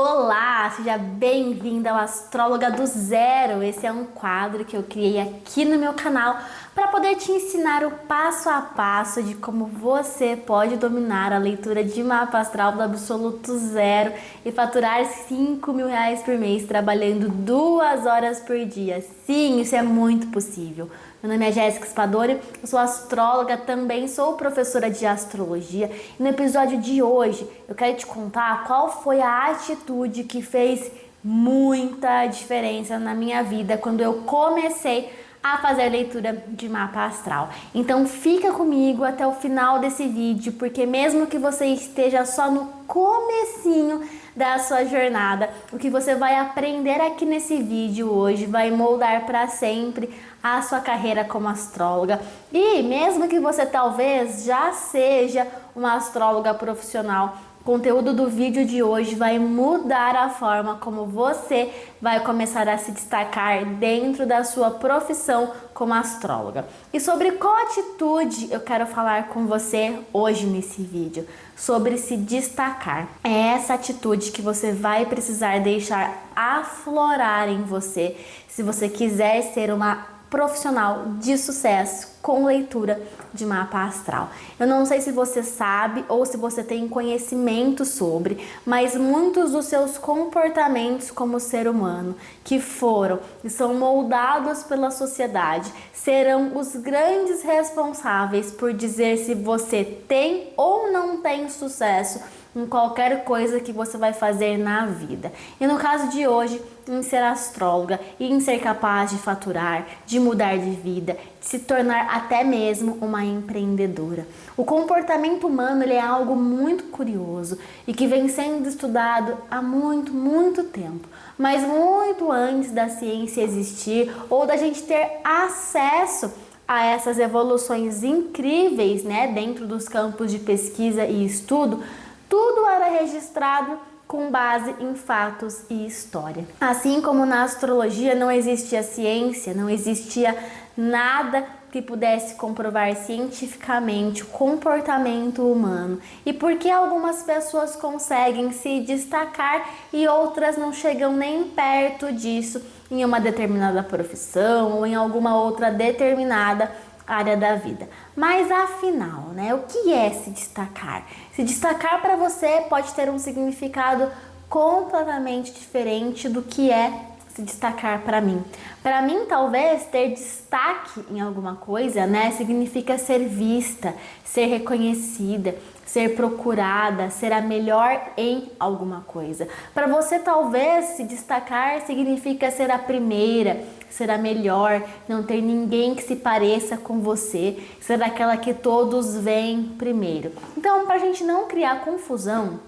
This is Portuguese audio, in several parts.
Olá, seja bem-vinda ao Astróloga do Zero. Esse é um quadro que eu criei aqui no meu canal para poder te ensinar o passo a passo de como você pode dominar a leitura de mapa astral do absoluto zero e faturar R$ 5.000 por mês trabalhando 2 horas por dia. Sim, isso é muito possível. Meu nome é Jéssica Spadoni, eu sou astróloga, também sou professora de astrologia. E no episódio de hoje eu quero te contar qual foi a atitude que fez muita diferença na minha vida quando eu comecei a fazer leitura de mapa astral. Então fica comigo até o final desse vídeo, porque mesmo que você esteja só no comecinho da sua jornada, o que você vai aprender aqui nesse vídeo hoje vai moldar para sempre a sua carreira como astróloga. E mesmo que você talvez já seja uma astróloga profissional, o conteúdo do vídeo de hoje vai mudar a forma como você vai começar a se destacar dentro da sua profissão como astróloga. E sobre qual atitude eu quero falar com você hoje nesse vídeo? Sobre se destacar. É essa atitude que você vai precisar deixar aflorar em você se você quiser ser uma profissional de sucesso com leitura de mapa astral. Eu não sei se você sabe ou se você tem conhecimento sobre, mas muitos dos seus comportamentos como ser humano que foram e são moldados pela sociedade serão os grandes responsáveis por dizer se você tem ou não tem sucesso em qualquer coisa que você vai fazer na vida. E no caso de hoje, em ser astróloga e em ser capaz de faturar, de mudar de vida, de se tornar até mesmo uma empreendedora. O comportamento humano ele é algo muito curioso e que vem sendo estudado há muito tempo. Mas muito antes da ciência existir ou da gente ter acesso a essas evoluções incríveis, dentro dos campos de pesquisa e estudo, tudo era registrado com base em fatos e história. Assim como na astrologia não existia ciência, não existia nada que pudesse comprovar cientificamente o comportamento humano. E por que algumas pessoas conseguem se destacar e outras não chegam nem perto disso em uma determinada profissão ou em alguma outra determinada área da vida. Mas afinal, o que é se destacar? Se destacar para você pode ter um significado completamente diferente do que é se destacar para mim. Para mim, talvez ter destaque em alguma coisa, significa ser vista, ser reconhecida, ser procurada, ser a melhor em alguma coisa. Para você, talvez se destacar significa ser a primeira, ser a melhor, não ter ninguém que se pareça com você, ser aquela que todos veem primeiro. Então, para a gente não criar confusão,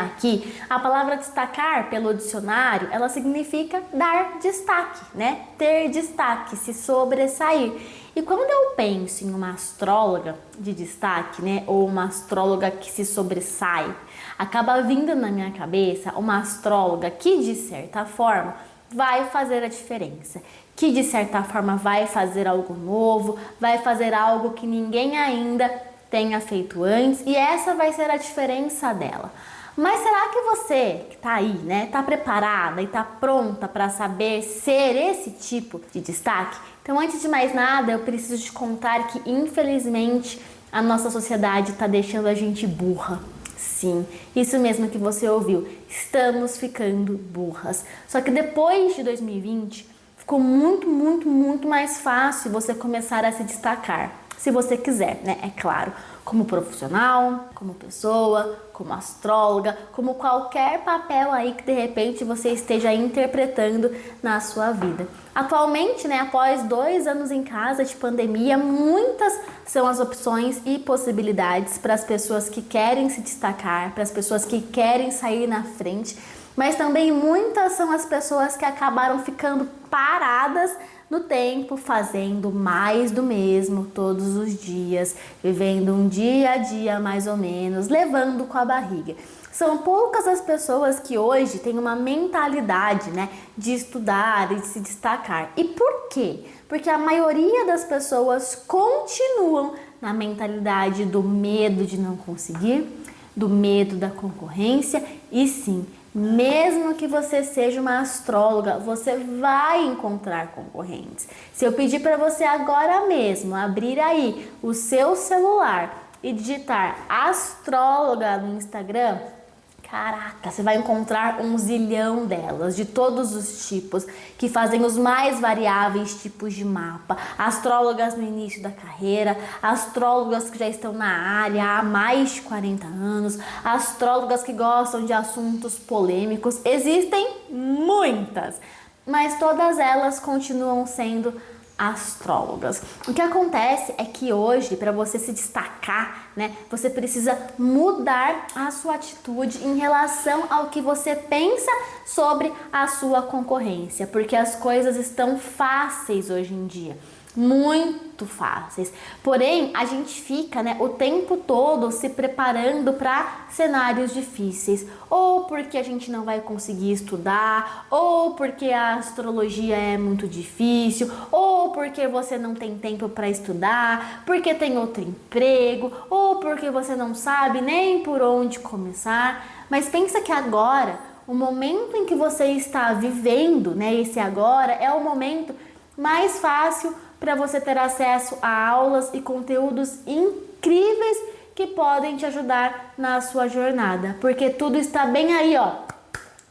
aqui, a palavra destacar pelo dicionário, ela significa dar destaque, ter destaque, se sobressair. E quando eu penso em uma astróloga de destaque, ou uma astróloga que se sobressai, acaba vindo na minha cabeça uma astróloga que, de certa forma, vai fazer a diferença, que de certa forma vai fazer algo novo, vai fazer algo que ninguém ainda tenha feito antes, e essa vai ser a diferença dela. Mas será que você que tá aí, tá preparada e tá pronta para saber ser esse tipo de destaque? Então, antes de mais nada, eu preciso te contar que, infelizmente, a nossa sociedade tá deixando a gente burra. Sim, isso mesmo que você ouviu, estamos ficando burras. Só que depois de 2020, ficou muito mais fácil você começar a se destacar. Se você quiser, é claro, como profissional, como pessoa, como astróloga, como qualquer papel aí que de repente você esteja interpretando na sua vida. Atualmente, após 2 anos em casa de pandemia, muitas são as opções e possibilidades para as pessoas que querem se destacar, para as pessoas que querem sair na frente, mas também muitas são as pessoas que acabaram ficando paradas no tempo, fazendo mais do mesmo todos os dias, vivendo um dia a dia mais ou menos, levando com a barriga. São poucas as pessoas que hoje têm uma mentalidade, de estudar e de se destacar. E por quê? Porque a maioria das pessoas continuam na mentalidade do medo de não conseguir, do medo da concorrência e sim, Mesmo que você seja uma astróloga, você vai encontrar concorrentes. Se eu pedir para você agora mesmo abrir aí o seu celular e digitar astróloga no Instagram, caraca, você vai encontrar um zilhão delas, de todos os tipos, que fazem os mais variáveis tipos de mapa. Astrólogas no início da carreira, astrólogas que já estão na área há mais de 40 anos, astrólogas que gostam de assuntos polêmicos. Existem muitas, mas todas elas continuam sendo astrólogas. O que acontece é que hoje, para você se destacar, né, você precisa mudar a sua atitude em relação ao que você pensa sobre a sua concorrência, porque as coisas estão fáceis hoje em dia. Muito fáceis. Porém, a gente fica, né, o tempo todo se preparando para cenários difíceis, ou porque a gente não vai conseguir estudar, ou porque a astrologia é muito difícil, ou porque você não tem tempo para estudar, porque tem outro emprego, ou porque você não sabe nem por onde começar. Mas pensa que agora, o momento em que você está vivendo, né, esse agora é o momento mais fácil para você ter acesso a aulas e conteúdos incríveis que podem te ajudar na sua jornada, porque tudo está bem aí, ó,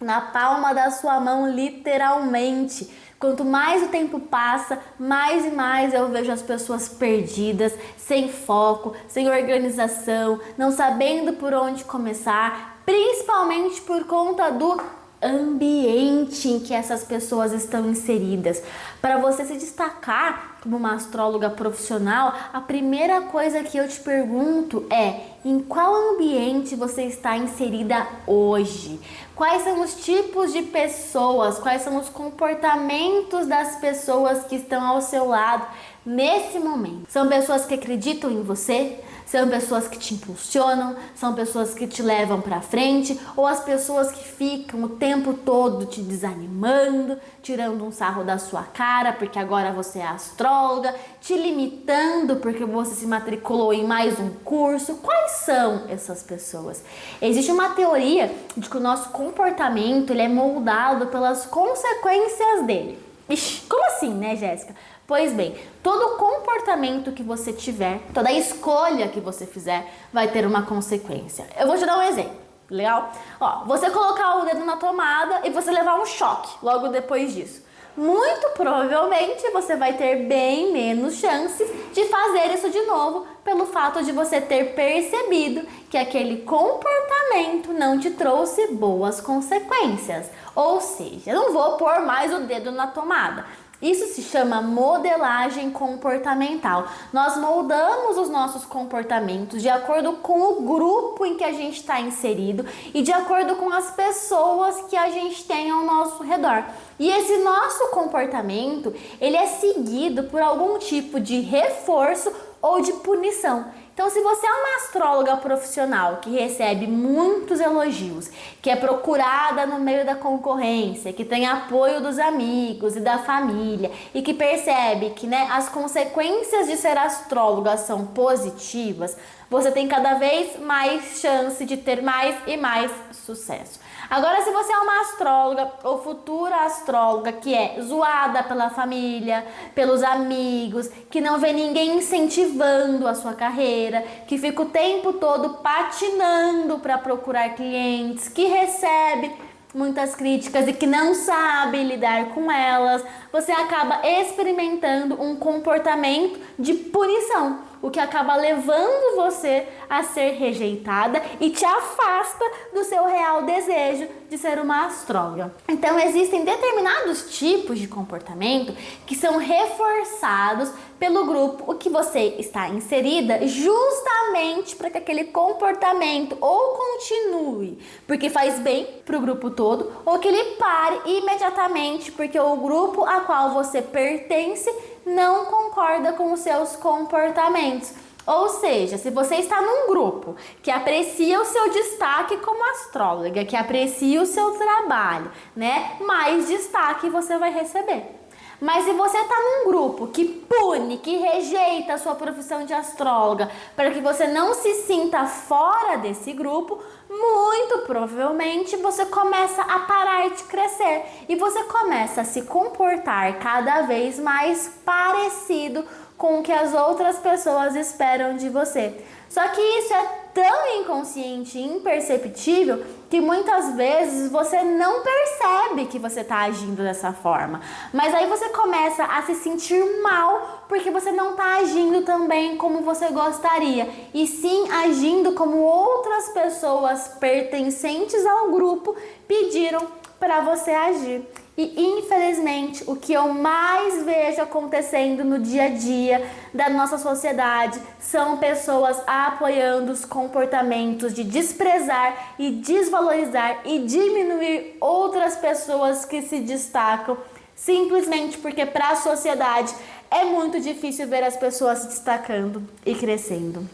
na palma da sua mão, literalmente. Quanto mais o tempo passa, mais e mais eu vejo as pessoas perdidas, sem foco, sem organização, não sabendo por onde começar, principalmente por conta do ambiente em que essas pessoas estão inseridas. Para você se destacar como uma astróloga profissional, a primeira coisa que eu te pergunto é: em qual ambiente você está inserida hoje? Quais são os tipos de pessoas, quais são os comportamentos das pessoas que estão ao seu lado nesse momento? São pessoas que acreditam em você? São pessoas que te impulsionam? São pessoas que te levam para frente? Ou as pessoas que ficam o tempo todo te desanimando, tirando um sarro da sua cara porque agora você é astróloga, te limitando porque você se matriculou em mais um curso? Quais são essas pessoas? Existe uma teoria de que o nosso comportamento ele é moldado pelas consequências dele. Ixi, como assim, né, Jéssica? Pois bem, todo comportamento que você tiver, toda escolha que você fizer, vai ter uma consequência. Eu vou te dar um exemplo, legal? Ó, você colocar o dedo na tomada e você levar um choque logo depois disso. Muito provavelmente você vai ter bem menos chances de fazer isso de novo, pelo fato de você ter percebido que aquele comportamento não te trouxe boas consequências. Ou seja, eu não vou pôr mais o dedo na tomada. Isso se chama modelagem comportamental. Nós moldamos os nossos comportamentos de acordo com o grupo em que a gente está inserido e de acordo com as pessoas que a gente tem ao nosso redor. E esse nosso comportamento, ele é seguido por algum tipo de reforço ou de punição. Então, se você é uma astróloga profissional que recebe muitos elogios, que é procurada no meio da concorrência, que tem apoio dos amigos e da família e que percebe que, né, as consequências de ser astróloga são positivas, você tem cada vez mais chance de ter mais e mais sucesso. Agora, se você é uma astróloga ou futura astróloga que é zoada pela família, pelos amigos, que não vê ninguém incentivando a sua carreira, que fica o tempo todo patinando para procurar clientes, que recebe muitas críticas e que não sabe lidar com elas, você acaba experimentando um comportamento de punição, o que acaba levando você a ser rejeitada e te afasta do seu real desejo de ser uma astróloga. Então, existem determinados tipos de comportamento que são reforçados pelo grupo que você está inserida, justamente para que aquele comportamento ou continue porque faz bem para o grupo todo, ou que ele pare imediatamente porque o grupo a qual você pertence não concorda com os seus comportamentos. Ou seja, se você está num grupo que aprecia o seu destaque como astróloga, que aprecia o seu trabalho, né, mais destaque você vai receber. Mas se você está num grupo que pune, que rejeita a sua profissão de astróloga, para que você não se sinta fora desse grupo, muito provavelmente você começa a parar de crescer e você começa a se comportar cada vez mais parecido com o que as outras pessoas esperam de você. Só que isso é tão inconsciente e imperceptível que muitas vezes você não percebe que você está agindo dessa forma. Mas aí você começa a se sentir mal porque você não está agindo também como você gostaria, e sim agindo como outras pessoas pertencentes ao grupo pediram para você agir. E infelizmente o que eu mais vejo acontecendo no dia a dia da nossa sociedade são pessoas apoiando os comportamentos de desprezar e desvalorizar e diminuir outras pessoas que se destacam, simplesmente porque para a sociedade é muito difícil ver as pessoas se destacando e crescendo.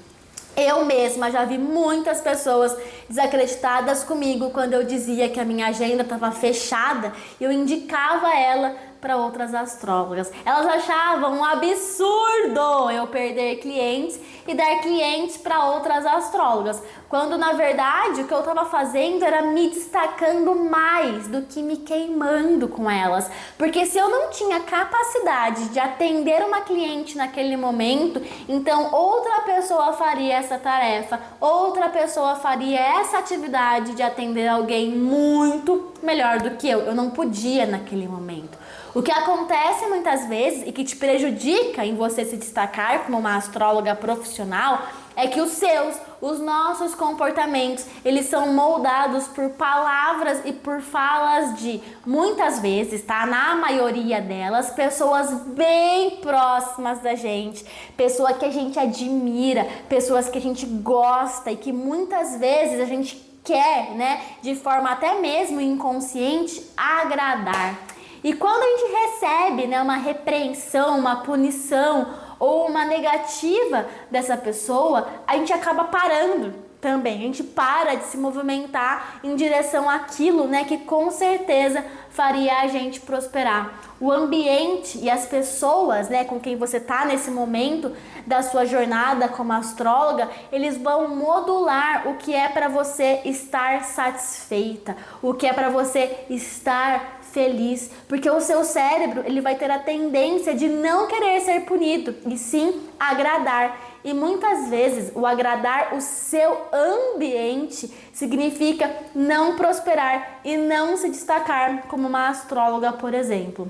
Eu mesma já vi muitas pessoas desacreditadas comigo quando eu dizia que a minha agenda estava fechada e eu indicava ela para outras astrólogas. Elas achavam um absurdo eu perder clientes e dar clientes para outras astrólogas, quando na verdade o que eu estava fazendo era me destacando mais do que me queimando com elas. Porque se eu não tinha capacidade de atender uma cliente naquele momento, então outra pessoa faria essa tarefa, outra pessoa faria essa atividade de atender alguém muito melhor do que eu. Eu não podia naquele momento. O que acontece muitas vezes e que te prejudica em você se destacar como uma astróloga profissional é que os nossos comportamentos, eles são moldados por palavras e por falas de, muitas vezes, tá? Na maioria delas, pessoas bem próximas da gente, pessoas que a gente admira, pessoas que a gente gosta e que muitas vezes a gente quer, né, de forma até mesmo inconsciente, agradar. E quando a gente recebe, né, uma repreensão, uma punição ou uma negativa dessa pessoa, a gente acaba parando também. A gente para de se movimentar em direção àquilo, né, que com certeza faria a gente prosperar. O ambiente e as pessoas, né, com quem você está nesse momento da sua jornada como astróloga, eles vão modular o que é para você estar satisfeita, o que é para você estar feliz, porque o seu cérebro ele vai ter a tendência de não querer ser punido e sim agradar. E muitas vezes o agradar o seu ambiente significa não prosperar e não se destacar como uma astróloga, por exemplo.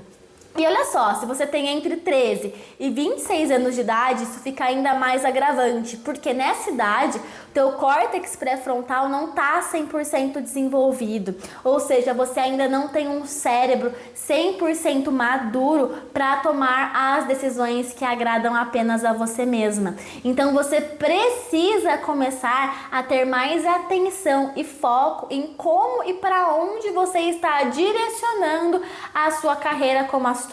E olha só, se você tem entre 13 e 26 anos de idade, isso fica ainda mais agravante, porque nessa idade, o teu córtex pré-frontal não está 100% desenvolvido, ou seja, você ainda não tem um cérebro 100% maduro para tomar as decisões que agradam apenas a você mesma. Então você precisa começar a ter mais atenção e foco em como e para onde você está direcionando a sua carreira como astróloga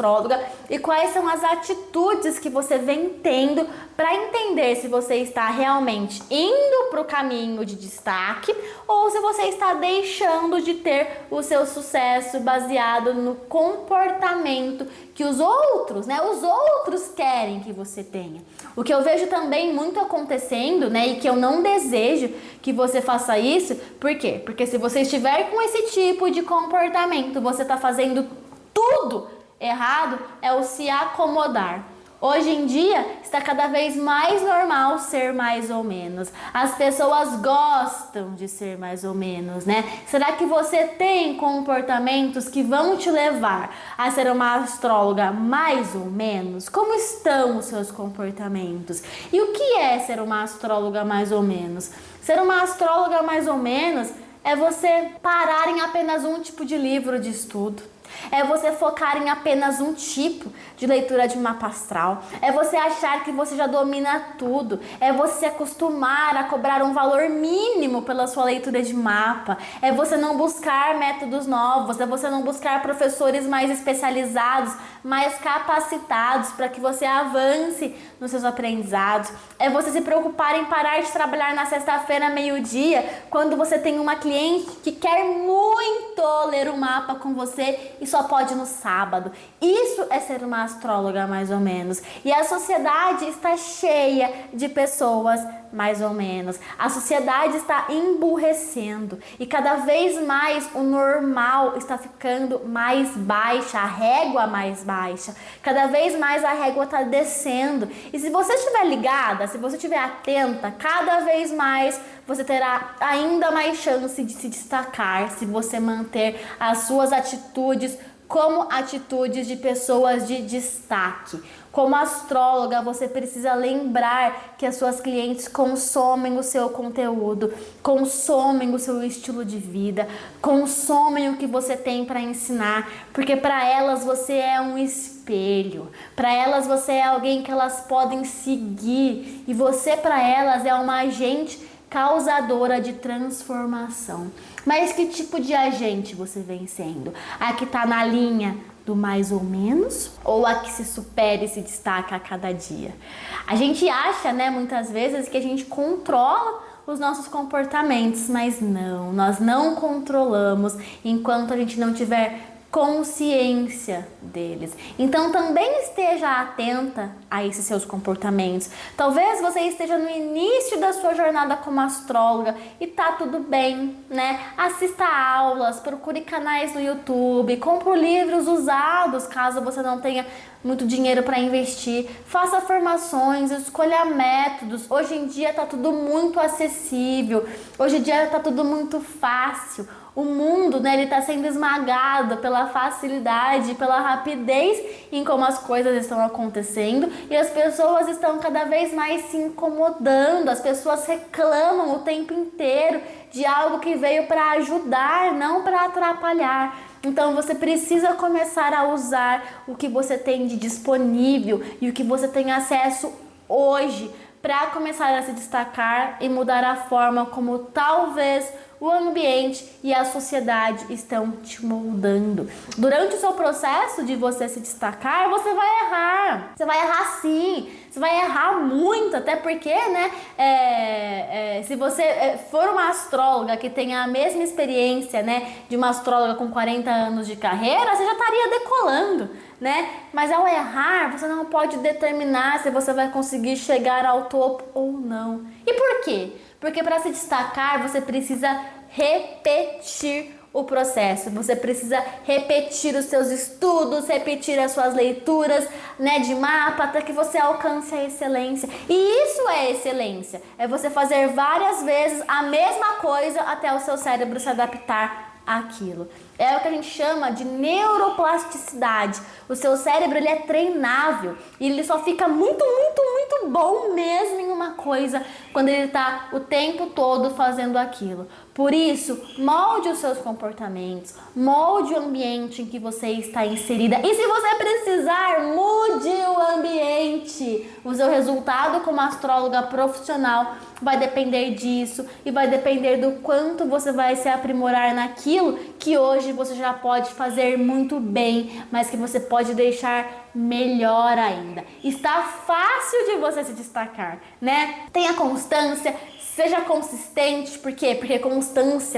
e quais são as atitudes que você vem tendo para entender se você está realmente indo para o caminho de destaque ou se você está deixando de ter o seu sucesso baseado no comportamento que os outros, né, os outros querem que você tenha. O que eu vejo também muito acontecendo, né, e que eu não desejo que você faça isso, por quê? Porque se você estiver com esse tipo de comportamento, você está fazendo tudo errado, é o se acomodar. Hoje em dia está cada vez mais normal ser mais ou menos. As pessoas gostam de ser mais ou menos, né? Será que você tem comportamentos que vão te levar a ser uma astróloga mais ou menos? Como estão os seus comportamentos? E o que é ser uma astróloga mais ou menos? Ser uma astróloga mais ou menos é você parar em apenas um tipo de livro de estudo. É você focar em apenas um tipo de leitura de mapa astral. É você achar que você já domina tudo. É você se acostumar a cobrar um valor mínimo pela sua leitura de mapa. É você não buscar métodos novos. É você não buscar professores mais especializados, mais capacitados para que você avance nos seus aprendizados. É você se preocupar em parar de trabalhar na sexta-feira, meio-dia, quando você tem uma cliente que quer muito ler o mapa com você e só pode no sábado. Isso é ser uma astróloga, mais ou menos. E a sociedade está cheia de pessoas mais ou menos. A sociedade está emburrecendo e cada vez mais o normal está ficando mais baixa, a régua mais baixa. Cada vez mais a régua está descendo. E se você estiver ligada, se você estiver atenta, cada vez mais você terá ainda mais chance de se destacar se você manter as suas atitudes como atitudes de pessoas de destaque. Como astróloga, você precisa lembrar que as suas clientes consomem o seu conteúdo, consomem o seu estilo de vida, consomem o que você tem para ensinar, porque para elas você é um espelho, para elas você é alguém que elas podem seguir e você para elas é uma agente causadora de transformação. Mas que tipo de agente você vem sendo? A que está na linha do mais ou menos ou a que se supera e se destaca a cada dia? A gente acha, né, muitas vezes que a gente controla os nossos comportamentos, mas não, nós não controlamos enquanto a gente não tiver consciência deles. Então também esteja atenta a esses seus comportamentos. Talvez você esteja no início da sua jornada como astróloga e tá tudo bem, né? Assista aulas, procure canais no YouTube, compre livros usados caso você não tenha muito dinheiro para investir, faça formações, escolha métodos. Hoje em dia tá tudo muito acessível, hoje em dia tá tudo muito fácil. O mundo, né, ele está sendo esmagado pela facilidade, pela rapidez em como as coisas estão acontecendo e as pessoas estão cada vez mais se incomodando, as pessoas reclamam o tempo inteiro de algo que veio para ajudar, não para atrapalhar. Então você precisa começar a usar o que você tem de disponível e o que você tem acesso hoje para começar a se destacar e mudar a forma como talvez o ambiente e a sociedade estão te moldando. Durante o seu processo de você se destacar, você vai errar. Você vai errar sim. Você vai errar muito, até porque, né, se você for uma astróloga que tenha a mesma experiência, né, de uma astróloga com 40 anos de carreira, você já estaria decolando, né? Mas ao errar, você não pode determinar se você vai conseguir chegar ao topo ou não. E por quê? Porque para se destacar, você precisa repetir o processo, você precisa repetir os seus estudos, repetir as suas leituras, né, de mapa, até que você alcance a excelência. E isso é excelência, é você fazer várias vezes a mesma coisa até o seu cérebro se adaptar àquilo. É o que a gente chama de neuroplasticidade. O seu cérebro, ele é treinável e ele só fica muito bom mesmo em uma coisa quando ele está o tempo todo fazendo aquilo. Por isso, molde os seus comportamentos, molde o ambiente em que você está inserida. E se você precisar, mude o ambiente. O seu resultado como astróloga profissional vai depender disso e vai depender do quanto você vai se aprimorar naquilo que hoje você já pode fazer muito bem, mas que você pode deixar melhor ainda. Está fácil de você se destacar, né? Tenha constância, seja consistente. Por quê? Porque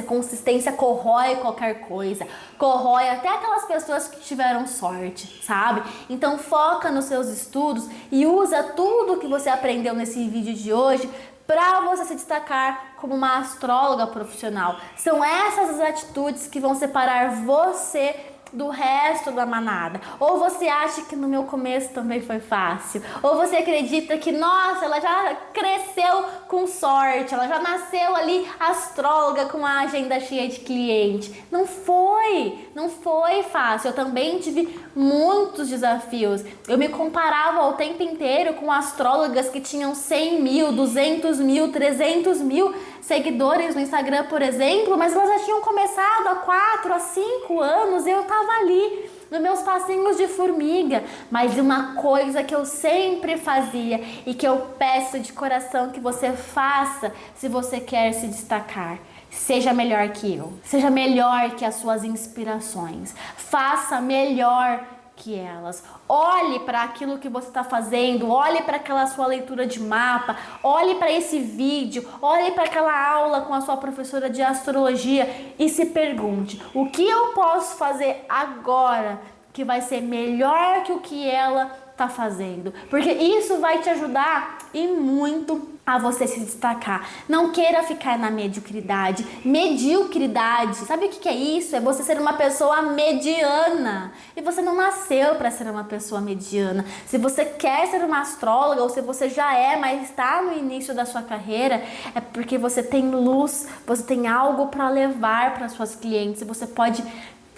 consistência corrói qualquer coisa, corrói até aquelas pessoas que tiveram sorte, sabe? Então foca nos seus estudos e usa tudo que você aprendeu nesse vídeo de hoje para você se destacar como uma astróloga profissional. São essas as atitudes que vão separar você do resto da manada. Ou você acha que no meu começo também foi fácil, ou você acredita que, nossa, ela já cresceu com sorte, ela já nasceu ali astróloga com a agenda cheia de cliente. Não foi fácil. Eu também tive muitos desafios. Eu me comparava o tempo inteiro com astrólogas que tinham 100 mil, 200 mil, 300 mil seguidores no Instagram, por exemplo, mas elas já tinham começado há 4 a 5 anos, eu tava ali nos meus passinhos de formiga. Mas uma coisa que eu sempre fazia e que eu peço de coração que você faça se você quer se destacar: seja melhor que eu, seja melhor que as suas inspirações, faça melhor que elas. Olhe para aquilo que você está fazendo, olhe para aquela sua leitura de mapa, olhe para esse vídeo, olhe para aquela aula com a sua professora de astrologia e se pergunte: o que eu posso fazer agora que vai ser melhor que o que ela tá fazendo? Porque isso vai te ajudar e muito a você se destacar. Não queira ficar na mediocridade. Mediocridade, sabe o que é isso? É você ser uma pessoa mediana. E você não nasceu para ser uma pessoa mediana. Se você quer ser uma astróloga, ou se você já é, mas está no início da sua carreira, é porque você tem luz, você tem algo para levar para suas clientes e você pode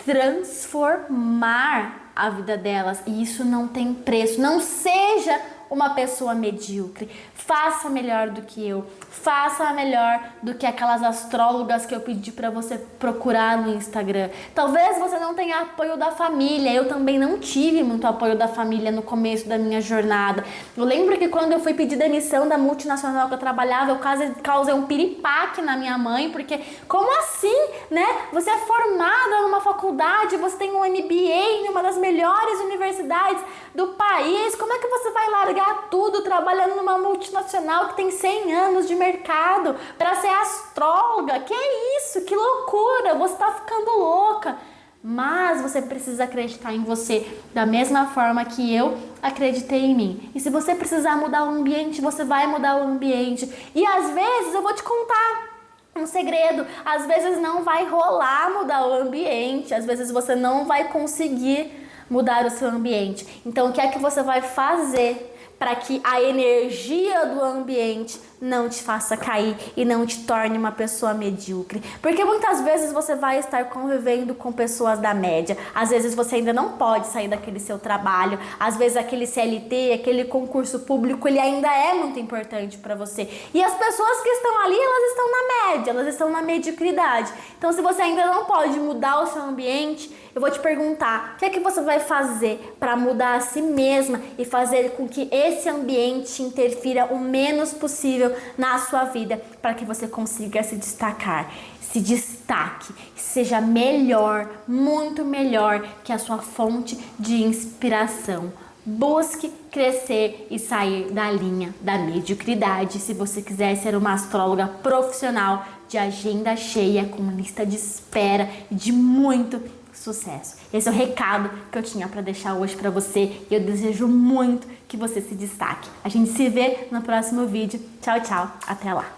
transformar a vida delas, e isso não tem preço. Não seja uma pessoa medíocre. Faça melhor do que eu. Faça melhor do que aquelas astrólogas que eu pedi para você procurar no Instagram. Talvez você não tenha apoio da família. Eu também não tive muito apoio da família no começo da minha jornada. Eu lembro que quando eu fui pedir demissão da multinacional que eu trabalhava, eu causei um piripaque na minha mãe, porque como assim, né? Você é formada numa faculdade, você tem um MBA em uma das melhores universidades do país. Como é que você vai largar tudo trabalhando numa multinacional que tem 100 anos de mercado para ser astróloga? Que isso? Que loucura! Você tá ficando louca. Mas você precisa acreditar em você da mesma forma que eu acreditei em mim. E se você precisar mudar o ambiente, você vai mudar o ambiente. E às vezes eu vou te contar um segredo, às vezes não vai rolar mudar o ambiente, às vezes você não vai conseguir mudar o seu ambiente. Então, o que é que você vai fazer para que a energia do ambiente não te faça cair e não te torne uma pessoa medíocre? Porque muitas vezes você vai estar convivendo com pessoas da média. Às vezes você ainda não pode sair daquele seu trabalho. Às vezes aquele CLT, aquele concurso público, ele ainda é muito importante para você. E as pessoas que estão ali, elas estão na média, elas estão na mediocridade. Então, se você ainda não pode mudar o seu ambiente, eu vou te perguntar: o que é que você vai fazer para mudar a si mesma e fazer com que esse ambiente interfira o menos possível na sua vida, para que você consiga se destacar? Se destaque, seja melhor, muito melhor que a sua fonte de inspiração. Busque crescer e sair da linha da mediocridade se você quiser ser uma astróloga profissional de agenda cheia, com lista de espera e de muito sucesso. Esse é o recado que eu tinha para deixar hoje para você e eu desejo muito que você se destaque. A gente se vê no próximo vídeo. Tchau, tchau. Até lá.